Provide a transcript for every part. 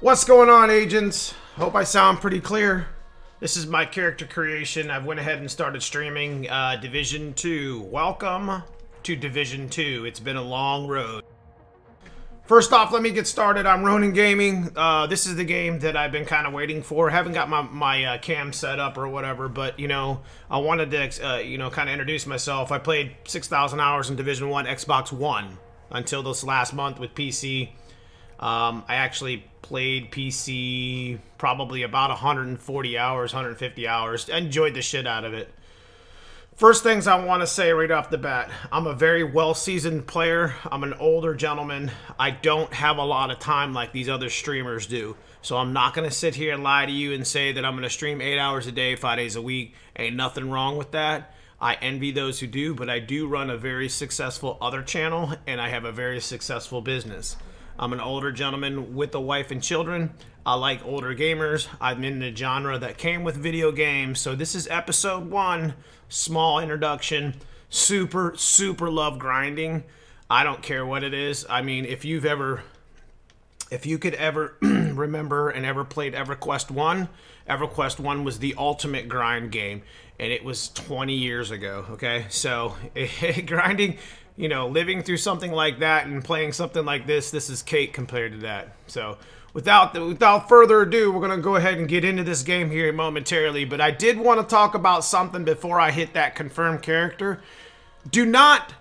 What's going on, agents? Hope I sound pretty clear. This is my character creation. I went ahead and started streaming Division 2. Welcome to Division 2. It's been a long road. First off, let me get started. I'm Ronin Gaming. This is the game that I've been kind of waiting for. I haven't got my cam set up or whatever, but, you know, I wanted to, kind of introduce myself. I played 6,000 hours in Division 1 Xbox One until this last month with PC. I actually played PC probably about 140 hours, 150 hours. Enjoyed the shit out of it. First things I want to say right off the bat, I'm a very well-seasoned player. I'm an older gentleman. I don't have a lot of time like these other streamers do. So I'm not going to sit here and lie to you and say that I'm going to stream 8 hours a day, 5 days a week. Ain't nothing wrong with that. I envy those who do, but I do run a very successful other channel, and I have a very successful business. I'm an older gentleman with a wife and children. I like older gamers. I'm in the genre that came with video games. So this is episode 1, small introduction. Super love grinding. I don't care what it is. I mean, if you could ever remember and ever played EverQuest 1, EverQuest 1 was the ultimate grind game, and it was 20 years ago, okay? So grinding, you know, living through something like that and playing something like this is cake compared to that. So without further ado, we're going to go ahead and get into this game here momentarily, but I did want to talk about something before I hit that confirm character. Do not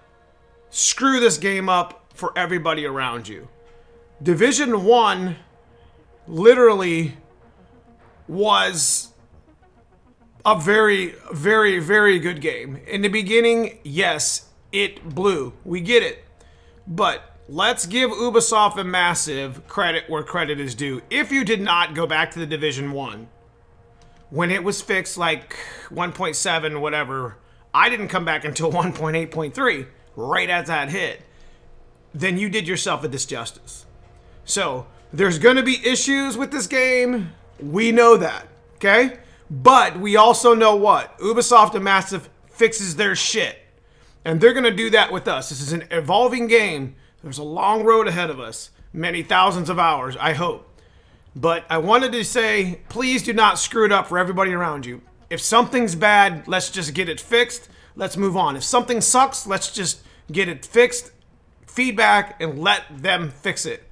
screw this game up for everybody around you. Division 1 literally was a very good game. In the beginning, yes, it blew. We get it. But let's give Ubisoft and Massive credit where credit is due. If you did not go back to the Division 1, when it was fixed like 1.7, whatever, I didn't come back until 1.8.3, right as that hit, then you did yourself a disjustice. So, there's going to be issues with this game. We know that, okay? But we also know what? Ubisoft and Massive fixes their shit. And they're going to do that with us. This is an evolving game. There's a long road ahead of us. Many thousands of hours, I hope. But I wanted to say, please do not screw it up for everybody around you. If something's bad, let's just get it fixed. Let's move on. If something sucks, let's just get it fixed, feedback, and let them fix it.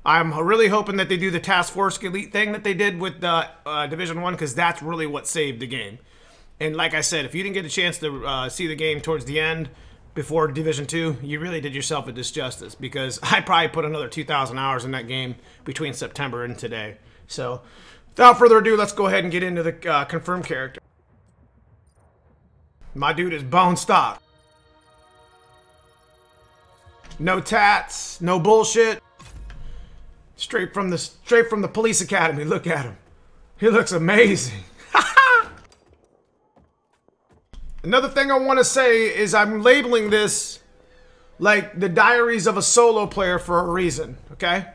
I'm really hoping that they do the Task Force Elite thing that they did with Division 1, because that's really what saved the game. And like I said, if you didn't get a chance to see the game towards the end before Division 2, you really did yourself a disjustice, because I probably put another 2,000 hours in that game between September and today. So, without further ado, let's go ahead and get into the confirmed character. My dude is bone stock. No tats, no bullshit. Straight from the police academy. Look at him. He looks amazing. Another thing I want to say is I'm labeling this like the diaries of a solo player for a reason, okay?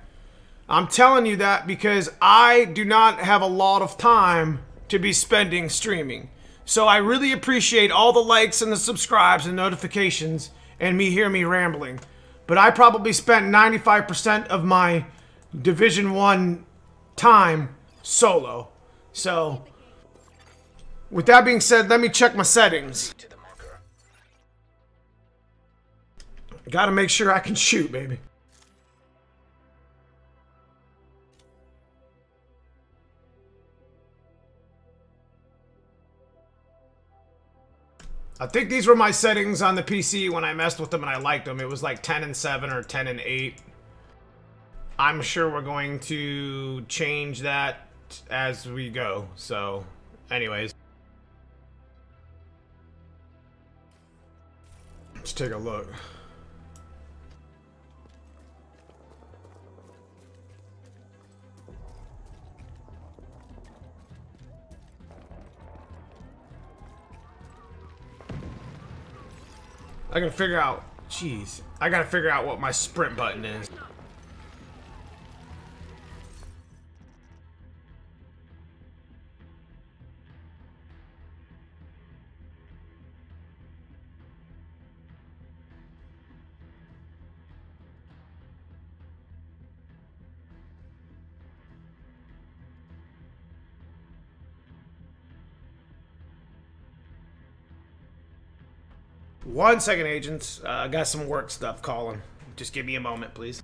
I'm telling you that because I do not have a lot of time to be spending streaming. So I really appreciate all the likes and the subscribes and notifications and hear me rambling. But I probably spent 95% of my Division 1 time solo. So, with that being said, let me check my settings. Gotta make sure I can shoot, baby. I think these were my settings on the PC when I messed with them and I liked them. It was like 10 and 7 or 10 and 8. I'm sure we're going to change that as we go. So, anyways. Let's take a look. I gotta figure out, jeez, I gotta figure out what my sprint button is. 1 second, agents. I got some work stuff calling. Just give me a moment, please.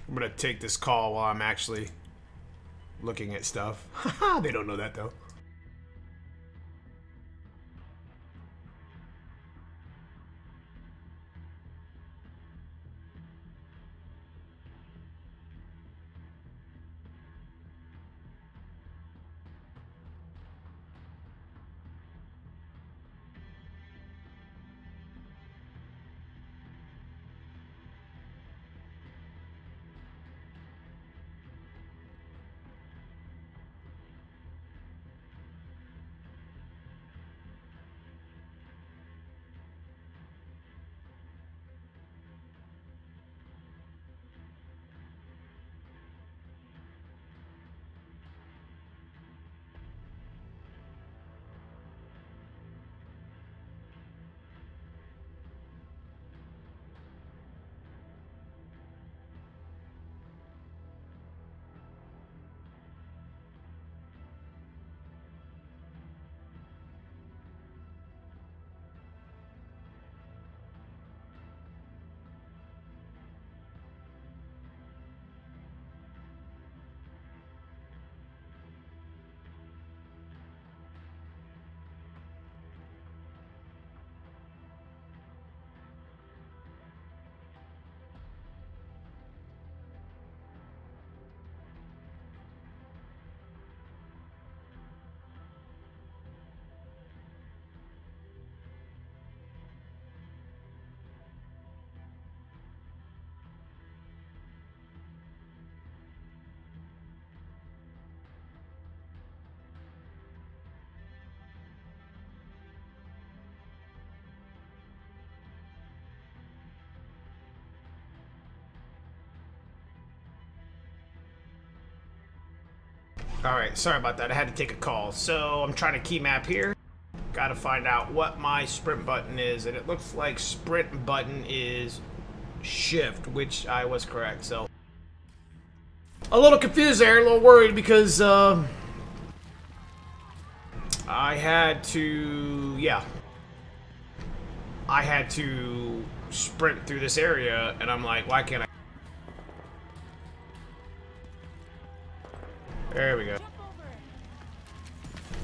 I'm gonna take this call while I'm actually looking at stuff. They don't know that, though. Alright, sorry about that. I had to take a call. So, I'm trying to key map here. Gotta find out what my sprint button is. And it looks like sprint button is shift, which I was correct. So, a little confused there, a little worried because, I had to, I had to sprint through this area, and I'm like, why can't I? There we go.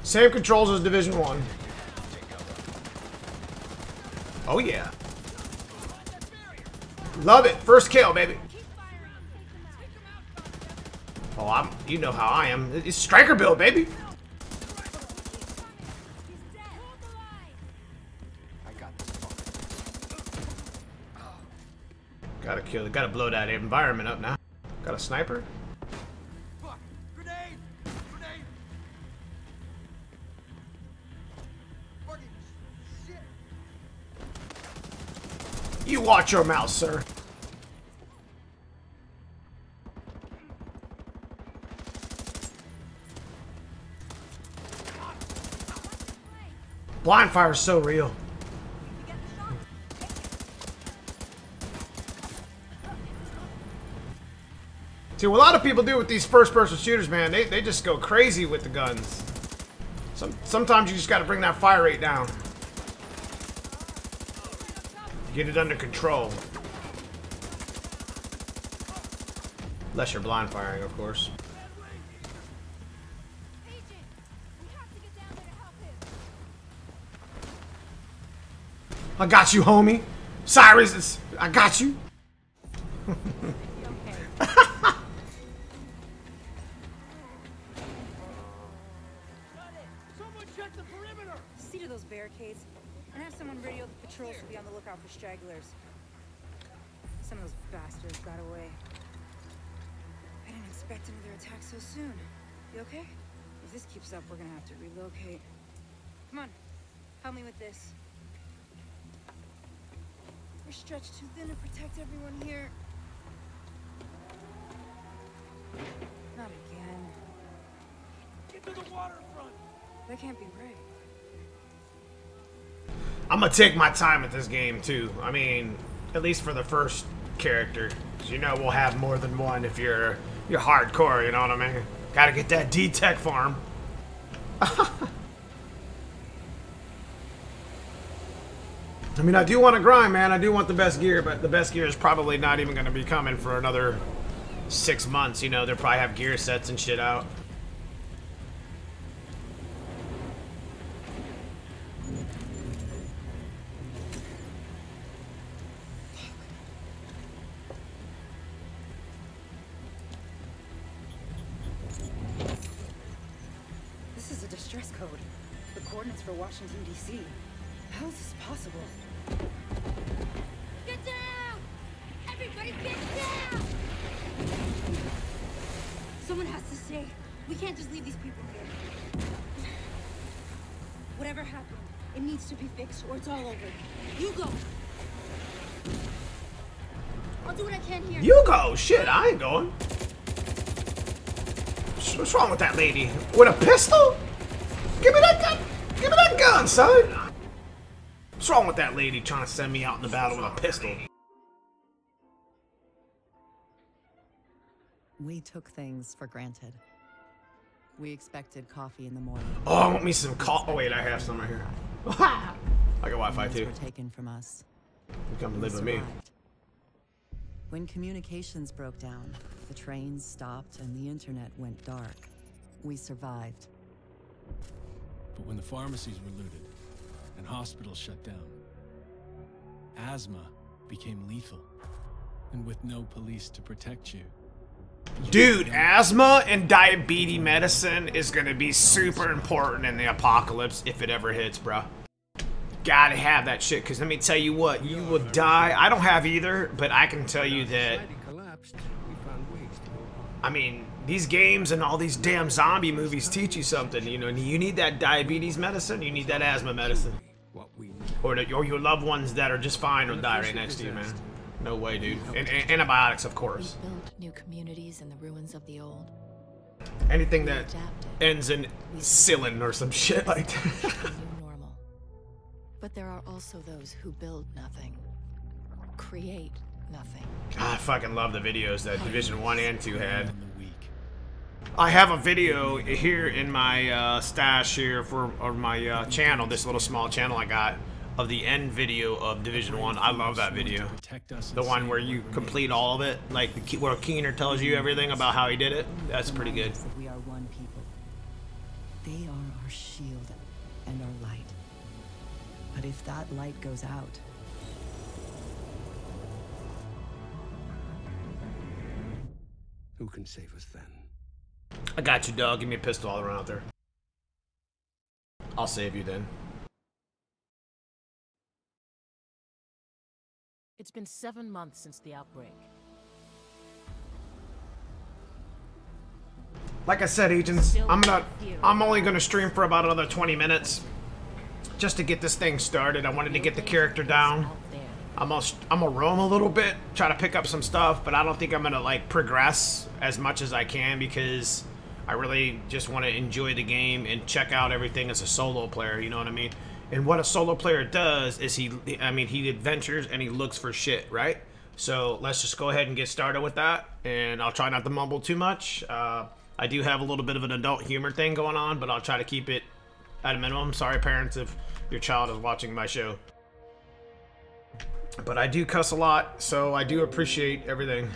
Same controls as Division 1. Oh yeah. Love it. First kill, baby. Oh, you know how I am. It's striker build, baby. Gotta kill. Gotta blow that environment up now. Got a sniper. You watch your mouth, sir. Blind fire is so real. See, what a lot of people do with these first-person shooters, man, they just go crazy with the guns. Sometimes you just got to bring that fire rate down. Get it under control. Unless you're blind firing, of course. I got you, homie. Cyrus, I got you. Someone check the perimeter. See to those barricades. And have someone radio the patrols to be on the lookout for stragglers. Some of those bastards got away. I didn't expect another attack so soon. You okay? If this keeps up, we're gonna have to relocate. Come on, help me with this. We're stretched too thin to protect everyone here. Not again. Get to the waterfront! That can't be right. I'm gonna take my time with this game too. I mean, at least for the first character. 'Cause you know we'll have more than one if you're hardcore, you know what I mean? Gotta get that D-Tech farm. I mean, I do want to grind, man. I do want the best gear, but the best gear is probably not even going to be coming for another 6 months. You know, they'll probably have gear sets and shit out. This is a distress code. The coordinates for Washington, D.C. How is this possible? Get down! Everybody get down! Someone has to stay. We can't just leave these people here. Whatever happened, it needs to be fixed or it's all over. You go! I'll do what I can here. You go! Shit, I ain't going. What's wrong with that lady? With a pistol? Give me that gun! Give me that gun, son! What's wrong with that lady trying to send me out in the battle with a pistol? We took things for granted. We expected coffee in the morning. Oh, I want me some coffee. Oh, wait, I have some right here. I got Wi-Fi too. Were taken from us. You come live with me. Survived. When communications broke down, the trains stopped and the internet went dark. We survived. But when the pharmacies were looted and hospitals shut down, asthma became lethal. And with no police to protect you. Dude, asthma and diabetes medicine is gonna be super important in the apocalypse if it ever hits, bro. Gotta have that shit, because let me tell you what, you will die. I don't have either, but I can tell you that, I mean, these games and all these damn zombie movies teach you something, you know. You need that diabetes medicine, you need that asthma medicine. Or your loved ones that are just fine will die right next to you, man. No way, dude. And antibiotics, of course. We built new communities in the ruins of the old. Anything that ends in Cillin or some shit like that. New normal. But there are also those who build nothing, create nothing. I fucking love the videos that Division 1 and 2 had. I have a video here in my stash here for my channel, this little small channel I got, of the end video of Division 1. I love that video. The one where you complete all of it, like where Keener tells you everything about how he did it. That's pretty good. We are one people. They are our shield and our light. But if that light goes out, who can save us then? I got you, dog. Give me a pistol. I'll run out there. I'll save you then. It's been 7 months since the outbreak. Like I said, agents, I'm only gonna stream for about another 20 minutes just to get this thing started. I wanted to get the character down. I'm gonna roam a little bit, try to pick up some stuff, but I don't think I'm gonna like progress as much as I can because I really just want to enjoy the game and check out everything as a solo player, you know what I mean? And what a solo player does is he adventures and he looks for shit, right? So let's just go ahead and get started with that, and I'll try not to mumble too much. I do have a little bit of an adult humor thing going on, but I'll try to keep it at a minimum. Sorry, parents, if your child is watching my show. But I do cuss a lot, so I do appreciate everything.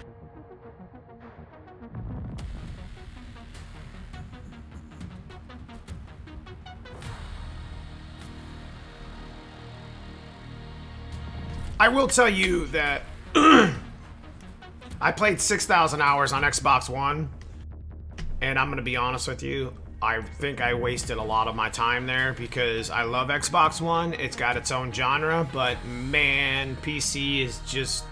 I will tell you that I played 6,000 hours on Xbox One, and I'm going to be honest with you, I think I wasted a lot of my time there because I love Xbox One. It's got its own genre, but man, PC is just...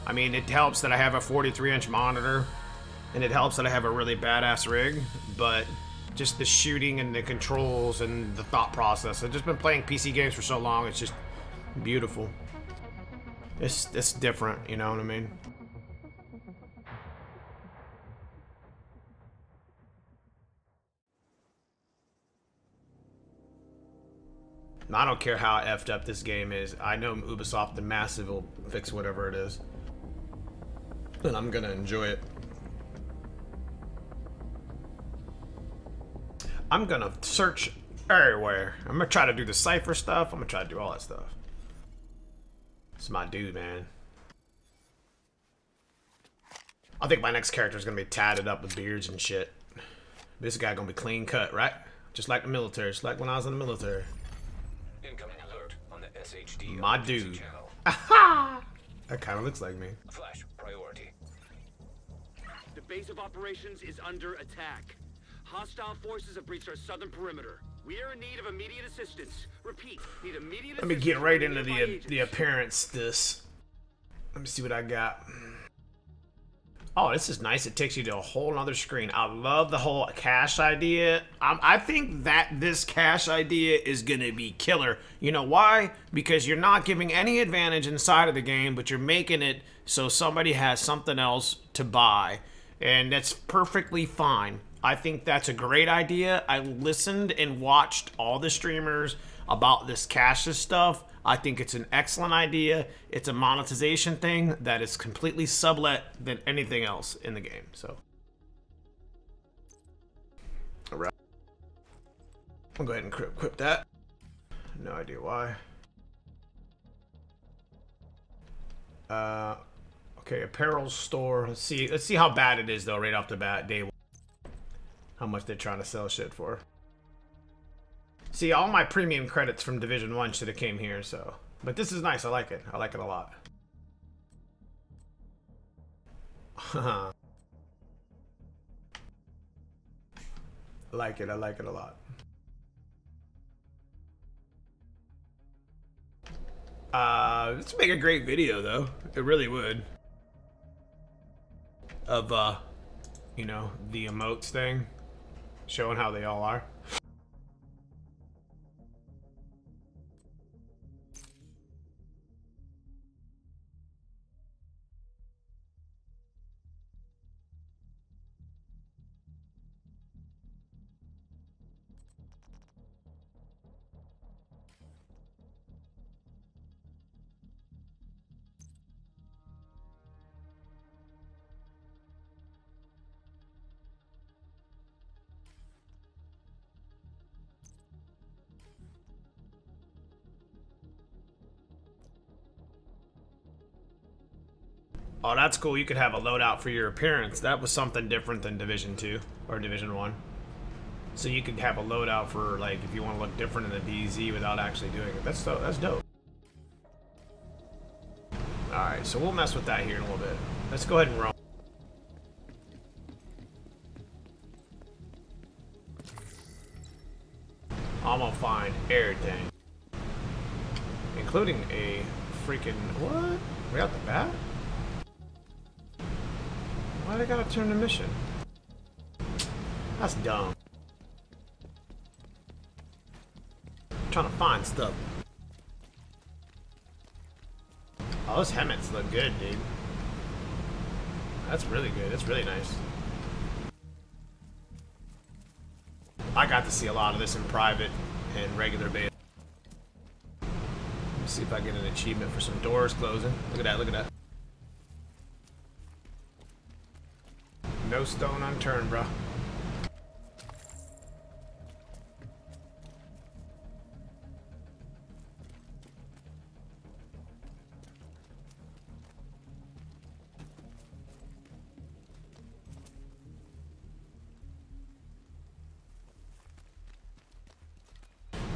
I mean, it helps that I have a 43-inch monitor, and it helps that I have a really badass rig, but just the shooting and the controls and the thought process. I've just been playing PC games for so long, it's just beautiful. It's different, you know what I mean? I don't care how effed up this game is. I know Ubisoft the Massive will fix whatever it is. And I'm gonna enjoy it. I'm gonna search everywhere. I'm gonna try to do the cipher stuff. I'm gonna try to do all that stuff. It's my dude, man. I think my next character is gonna be tatted up with beards and shit. This guy gonna be clean cut, right? Just like the military, just like when I was in the military. Incoming alert on the SHD my emergency dude. channel. Aha! That kind of looks like me. Flash priority. The base of operations is under attack. Hostile forces have breached our southern perimeter. We are in need of immediate assistance. Repeat, need immediate Let me assistance. get right into from the nearby agents. appearance. Let me see what I got. Oh, this is nice. It takes you to a whole nother screen. I love the whole cache idea. I think that this cache idea is going to be killer. You know why? Because you're not giving any advantage inside of the game, but you're making it so somebody has something else to buy. And that's perfectly fine. I think that's a great idea. I listened and watched all the streamers about this cache stuff. I think it's an excellent idea. It's a monetization thing that is completely sublet than anything else in the game. So, all right, I'll go ahead and equip that. No idea why. Okay, apparel store. Let's see how bad it is though. Right off the bat, day one. How much they're trying to sell shit for. See, all my premium credits from Division 1 should have came here, so. But this is nice. I like it. I like it a lot. I like it. I like it a lot. This would make a great video, though. It really would. Of, you know, the emotes thing. Showing how they all are. Oh, that's cool. You could have a loadout for your appearance. That was something different than Division 2 or Division 1. So you could have a loadout for, like, if you want to look different in the DZ without actually doing it. That's dope. Alright, so we'll mess with that here in a little bit. Let's go ahead and roll. I'm gonna find everything. Including a freaking... What? Right out the bat? Why do I gotta turn the mission? That's dumb. I'm trying to find stuff. Oh, those helmets look good, dude. That's really good. That's really nice. I got to see a lot of this in private and regular beta. Let me see if I get an achievement for some doors closing. Look at that, look at that. No stone unturned, bro.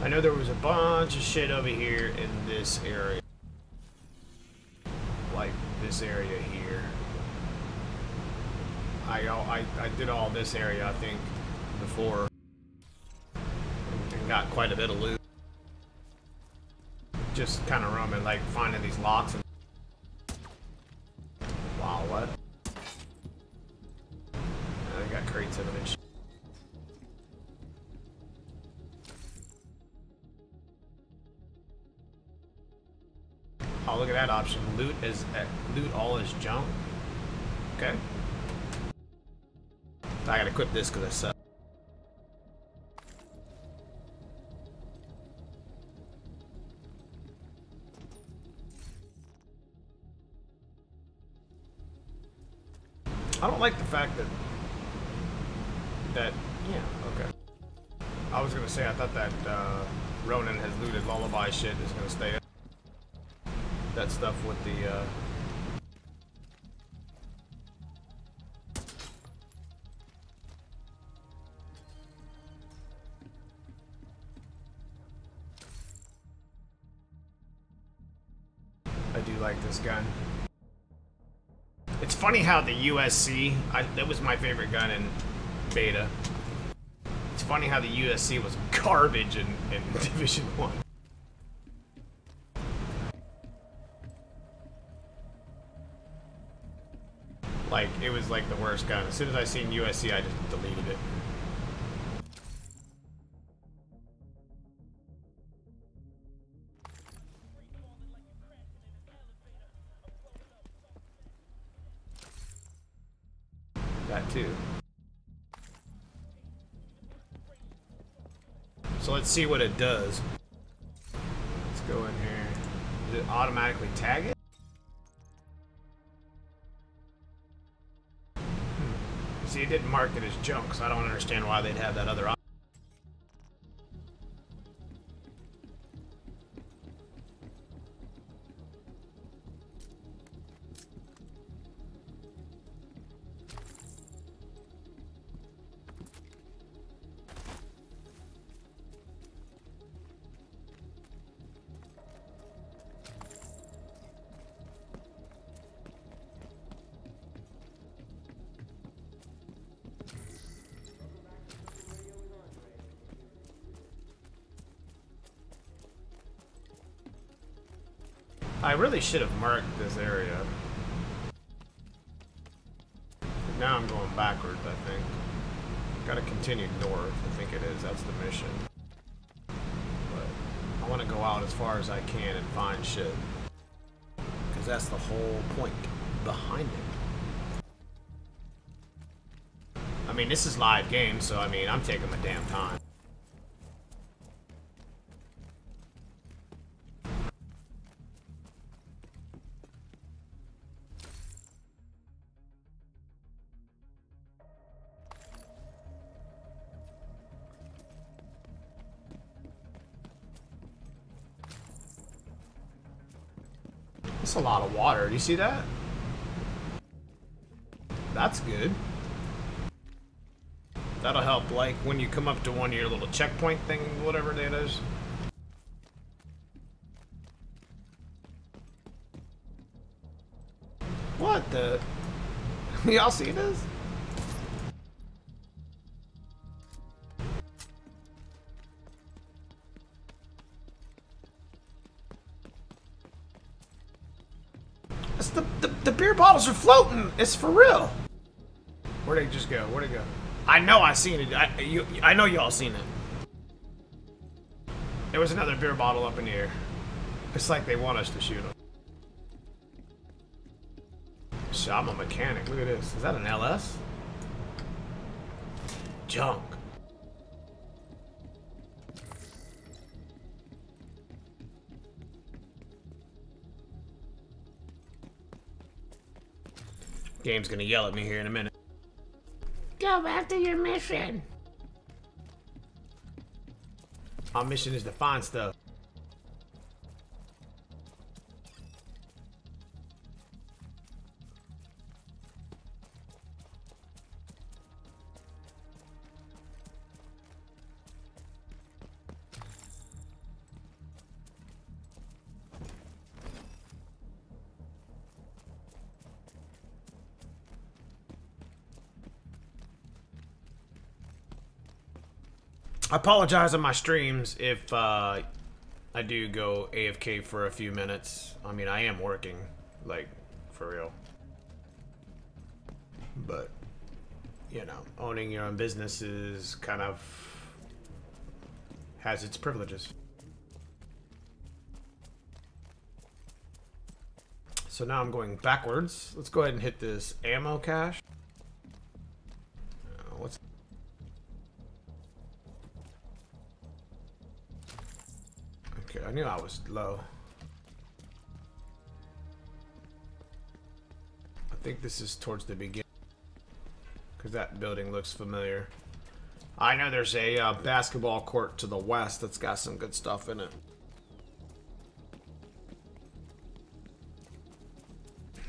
I know there was a bunch of shit over here in this area. Like this area here. I did all this area, I think, before. And got quite a bit of loot. Just kind of roaming, like finding these locks. And wow, what? They got crates of it and shit. Oh, look at that option. Loot all is junk. Okay. I gotta equip this because I suck. don't like the fact that yeah, okay. I was gonna say I thought that Ronan has looted lullaby shit is gonna stay. That stuff with the I do like this gun. It's funny how the USC, that was my favorite gun in beta. It's funny how the USC was garbage in Division 1. Like, it was like the worst gun. As soon as I seen USC, I just deleted it. That too. So let's see what it does. Let's go in here. Does it automatically tag it? See, it didn't mark it as junk, so I don't understand why they'd have that other option. I really should have marked this area. Now I'm going backwards, I think. Gotta continue north, I think it is. That's the mission. But I want to go out as far as I can and find shit. Because that's the whole point behind it. I mean, this is live game, so I mean, I'm taking my damn time. That's a lot of water. Do you see that? That's good. That'll help, like, when you come up to one of your little checkpoint thing, whatever that is. What the? Y'all see this? The beer bottles are floating. It's for real. Where'd they just go? Where'd it go? I know I seen it. I know y'all seen it. There was another beer bottle up in the air. It's like they want us to shoot them. Shit, I'm a mechanic. Look at this. Is that an LS? Junk. Game's gonna yell at me here in a minute. Go back to your mission. My mission is to find stuff. I apologize on my streams if I do go AFK for a few minutes. I mean, I am working, like, for real. But, you know, owning your own business is kind of has its privileges. So now I'm going backwards. Let's go ahead and hit this ammo cache. What's I knew I was low. I think this is towards the beginning. Because that building looks familiar. I know there's a basketball court to the west that's got some good stuff in it.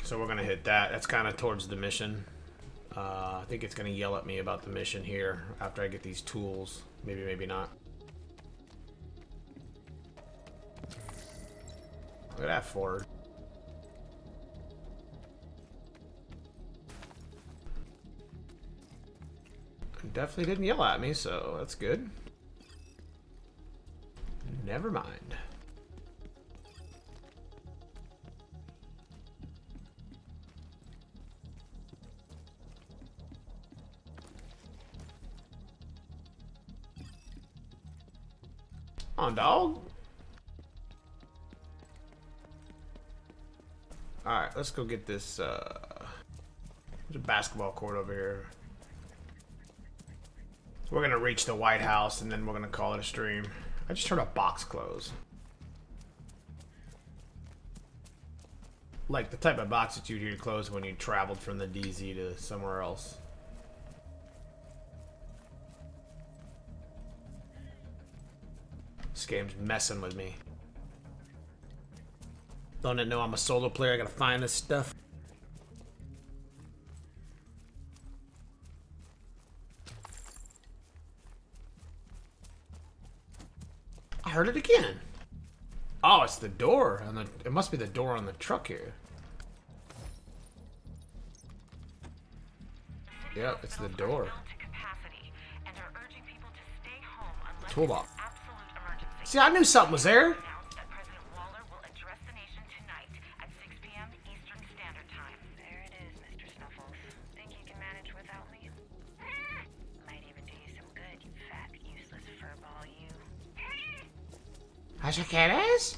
So we're gonna hit that. That's kind of towards the mission. I think it's gonna yell at me about the mission here after I get these tools. Maybe, maybe not. Look at that Ford. Definitely didn't yell at me, so that's good. Never mind. On, dog. Alright, let's go get this, there's a basketball court over here. We're gonna reach the White House and then we're gonna call it a stream. I just heard a box close. Like the type of box that you'd hear close when you traveled from the DZ to somewhere else. This game's messing with me. Don't it know I'm a solo player? I gotta find this stuff. I heard it again. Oh, it's the door on the. It must be the door on the truck here. Yep, it's the door. Toolbox. See, I knew something was there. That's what kid is?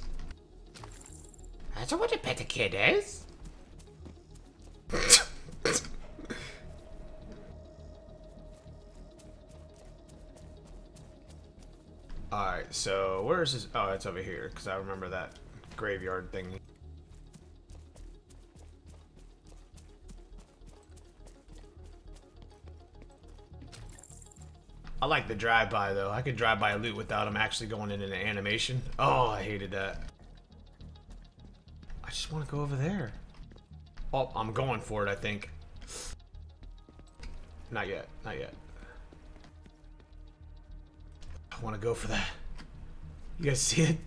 That's what a pet kid is? Alright, so where is this? Oh, it's over here, because I remember that graveyard thing. I like the drive-by, though. I could drive by a loot without him actually going into an animation. Oh, I hated that. I just want to go over there. Oh, I'm going for it, I think. Not yet. Not yet. I want to go for that. You guys see it?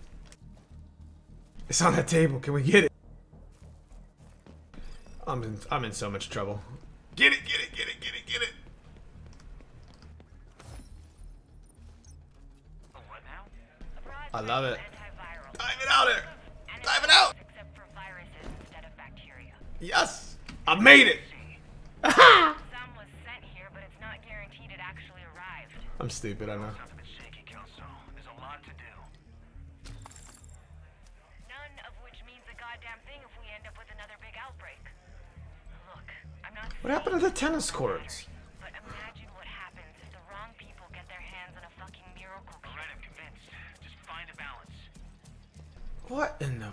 It's on that table. Can we get it? I'm in so much trouble. Get it, get it, get it, get it, get it. I love it. Dive it out there. Dive it out. Yes. I made it. I'm stupid, I know. What happened to the tennis courts? What in the...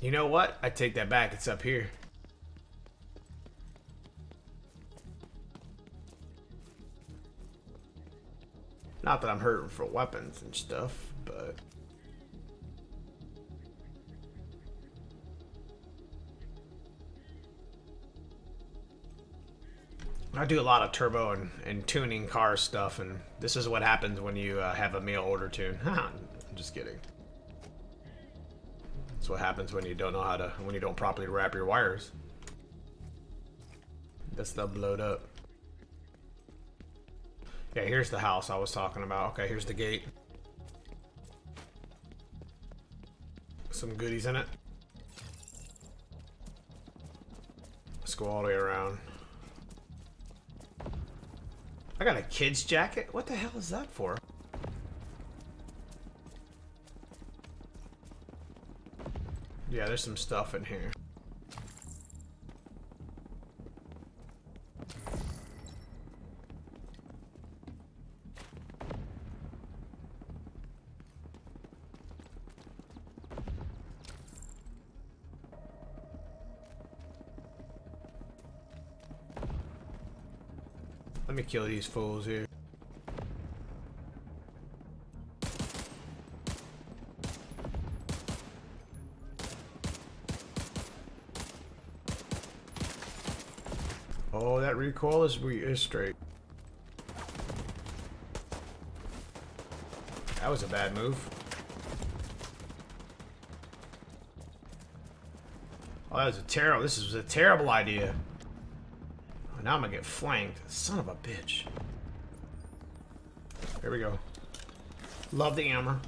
You know what? I take that back. It's up here. Not that I'm hurting for weapons and stuff, but... I do a lot of turbo and tuning car stuff, and this is what happens when you have a mail order tune. I'm just kidding. That's what happens when you don't know how to, when you don't properly wrap your wires. That stuff blowed up. Yeah, here's the house I was talking about. Okay, here's the gate. Some goodies in it. Let's go all the way around. I got a kid's jacket? What the hell is that for? Yeah, there's some stuff in here. Let me kill these fools here. Oh, that recoil is straight. That was a bad move. Oh, that was a terrible. This was a terrible idea. Oh, now I'm gonna get flanked. Son of a bitch. There we go. Love the hammer.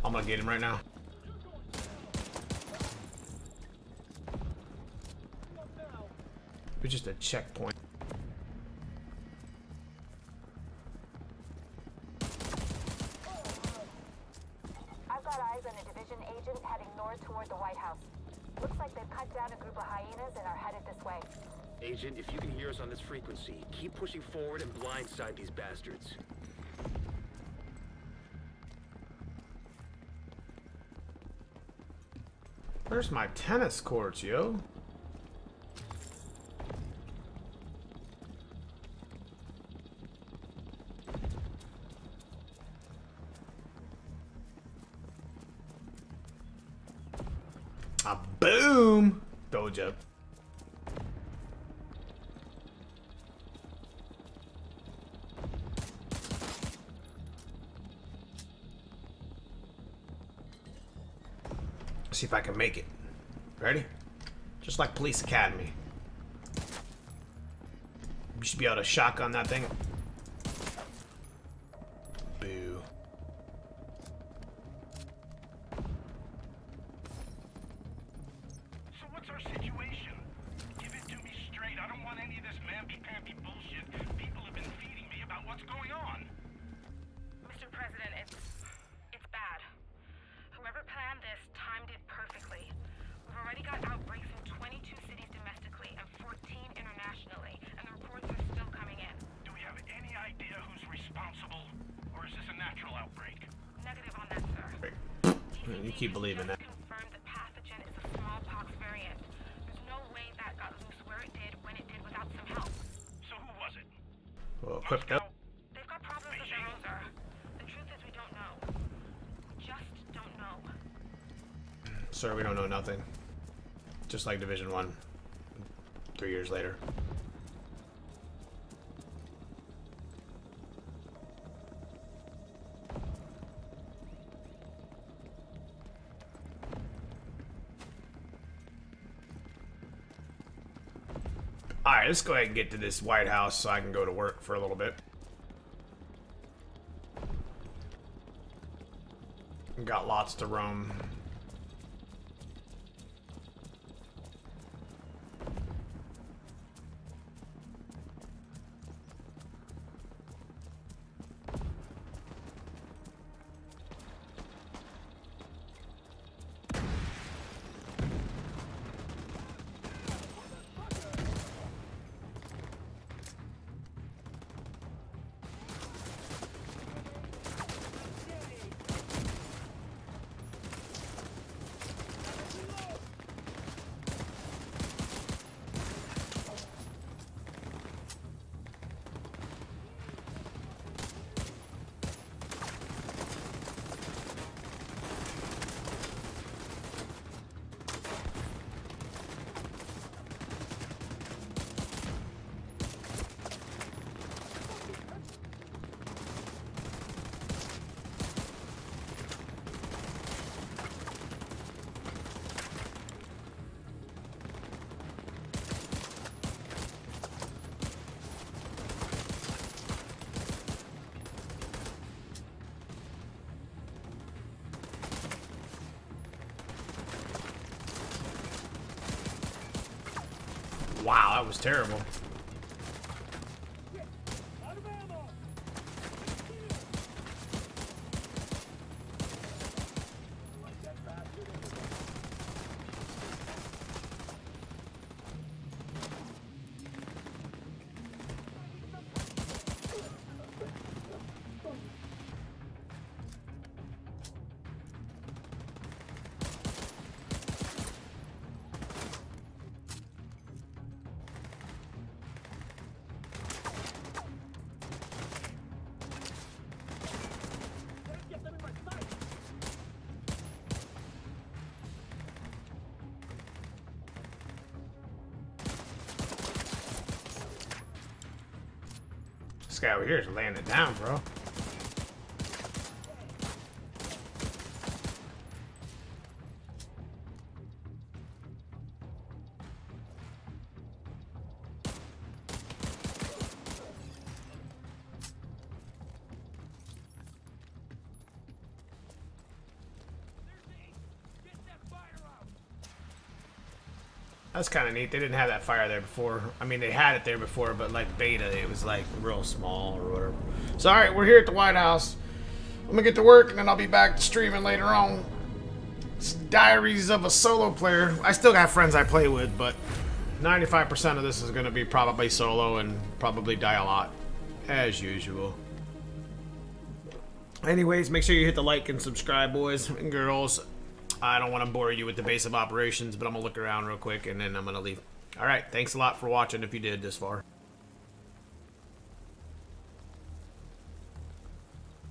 I'm gonna get him right now. It's just a checkpoint. I've got eyes on a division agent heading north toward the White House. Looks like they've cut down a group of hyenas and are headed this way. Agent, if you can hear us on this frequency, keep pushing forward and blindside these bastards. Where's my tennis courts, yo? Ah, boom! Dojo. See if I can make it. Ready? Just like Police Academy. You should be able to shotgun that thing. Boo. So what's our situation? Give it to me straight. I don't want any of this mamby-pamby bullshit people have been feeding me about what's going on. Mr. President, it's bad. Whoever planned this timed it perfectly. We've already got outbreaks in 22 cities domestically and 14 internationally, and the reports are still coming in. Do we have any idea who's responsible? Or is this a natural outbreak? Negative on that, sir. You keep believing that. Confirmed the pathogen is a smallpox variant. There's no way that got loose where it did when it did without some help. So who was it? Well, equipped up. They've got problems of their own, sir. The truth is we don't know. We just don't know. Sir, we don't know nothing. Just like Division 1. 3 years later. Alright, let's go ahead and get to this White House so I can go to work for a little bit. Got lots to roam. Wow, that was terrible. guy over here is laying it down, bro. That's kind of neat. They didn't have that fire there before. I mean, they had it there before, but like beta, it was like real small or whatever. So, all right, we're here at the White House. I'm gonna get to work, and then I'll be back streaming later on. It's Diaries of a Solo Player. I still got friends I play with, but 95% of this is gonna be probably solo and probably die a lot, as usual. Anyways, make sure you hit the like and subscribe, boys and girls. I don't want to bore you with the base of operations, but I'm going to look around real quick, and then I'm going to leave. All right, thanks a lot for watching if you did this far.